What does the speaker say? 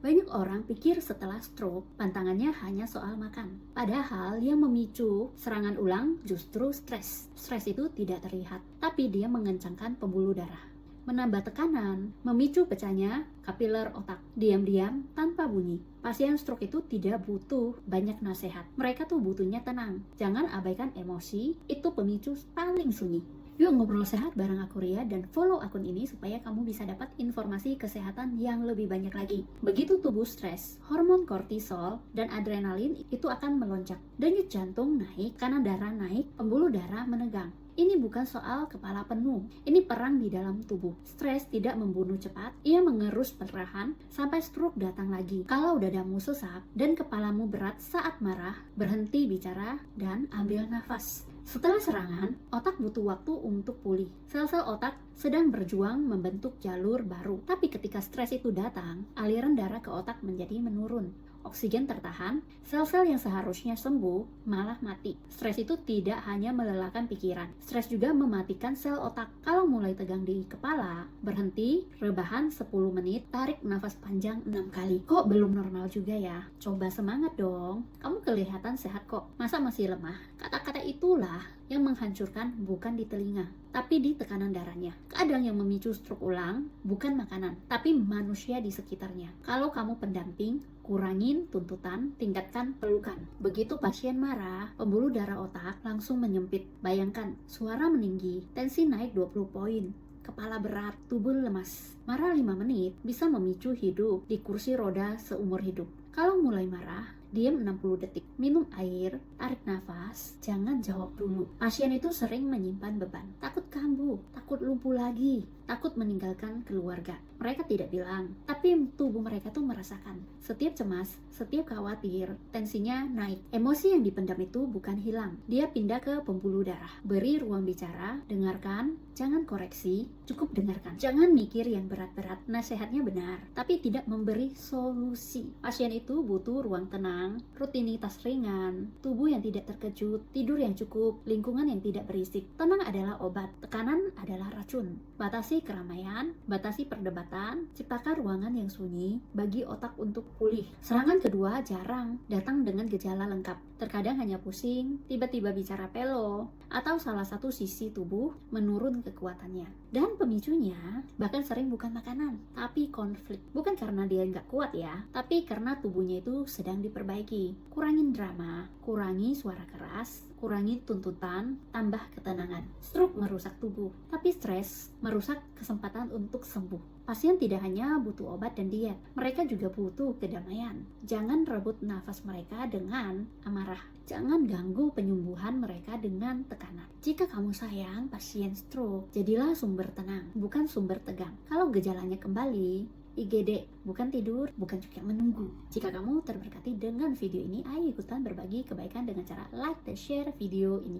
Banyak orang pikir setelah stroke, pantangannya hanya soal makan. Padahal yang memicu serangan ulang justru stres. Stres itu tidak terlihat, tapi dia mengencangkan pembuluh darah, menambah tekanan, memicu pecahnya kapiler otak. Diam-diam tanpa bunyi. Pasien stroke itu tidak butuh banyak nasihat. Mereka tuh butuhnya tenang. Jangan abaikan emosi, itu pemicu paling sunyi. Yuk ngobrol sehat bareng aku Ria, dan follow akun ini supaya kamu bisa dapat informasi kesehatan yang lebih banyak lagi. Begitu tubuh stres, hormon kortisol dan adrenalin itu akan melonjak. Denyut jantung naik karena darah naik, pembuluh darah menegang. Ini bukan soal kepala penuh, ini perang di dalam tubuh. Stres tidak membunuh cepat, ia mengerus perlahan sampai stroke datang lagi. Kalau dadamu sesak dan kepalamu berat saat marah, berhenti bicara dan ambil nafas. Setelah serangan, otak butuh waktu untuk pulih. Sel-sel otak sedang berjuang membentuk jalur baru. Tapi ketika stres itu datang, aliran darah ke otak menjadi menurun. Oksigen tertahan, sel-sel yang seharusnya sembuh malah mati. Stres itu tidak hanya melelahkan pikiran, stres juga mematikan sel otak. Kalau mulai tegang di kepala, berhenti, rebahan 10 menit, tarik nafas panjang 6 kali. Kok belum normal juga ya? Coba semangat dong, kamu kelihatan sehat kok. Masa masih lemah? Kata-kata itulah yang menghancurkan bukan di telinga, tapi di tekanan darahnya. Kadang yang memicu stroke ulang bukan makanan, tapi manusia di sekitarnya. Kalau kamu pendamping, kurangin tuntutan, tingkatkan pelukan. Begitu pasien marah, pembuluh darah otak langsung menyempit. Bayangkan, suara meninggi, tensi naik 20 poin, kepala berat, tubuh lemas. Marah 5 menit bisa memicu hidup di kursi roda seumur hidup. Kalau mulai marah, diam 60 detik, minum air, tarik nafas, jangan jawab dulu. Pasien itu sering menyimpan beban, takut kambuh, takut lumpuh lagi, takut meninggalkan keluarga. Mereka tidak bilang, tapi tubuh mereka tuh merasakan. Setiap cemas, setiap khawatir, tensinya naik. Emosi yang dipendam itu bukan hilang, dia pindah ke pembuluh darah. Beri ruang bicara, dengarkan, jangan koreksi, cukup dengarkan. Jangan mikir yang berat-berat, nasihatnya benar, tapi tidak memberi solusi. Pasien itu butuh ruang tenang, rutinitas ringan, tubuh yang tidak terkejut, tidur yang cukup, lingkungan yang tidak berisik. Tenang adalah obat, tekanan adalah racun. Batasi keramaian, batasi perdebatan, ciptakan ruangan yang sunyi bagi otak untuk pulih. Serangan kedua jarang datang dengan gejala lengkap. Terkadang hanya pusing, tiba-tiba bicara pelo, atau salah satu sisi tubuh menurun kekuatannya. Dan pemicunya bahkan sering bukan makanan, tapi konflik. Bukan karena dia nggak kuat ya, tapi karena tubuhnya itu sedang diperbaiki. Kurangin drama, kurangi suara keras, kurangi tuntutan, tambah ketenangan. Stroke merusak tubuh, tapi stres merusak kesempatan untuk sembuh. Pasien tidak hanya butuh obat dan diet, mereka juga butuh kedamaian. Jangan rebut nafas mereka dengan amarah. Jangan ganggu penyembuhan mereka dengan tekanan. Jika kamu sayang pasien stroke, jadilah sumber tenang, bukan sumber tegang. Kalau gejalanya kembali, IGD, bukan tidur, bukan juga menunggu. Jika kamu terberkati dengan video ini, ayo ikutan berbagi kebaikan dengan cara like dan share video ini.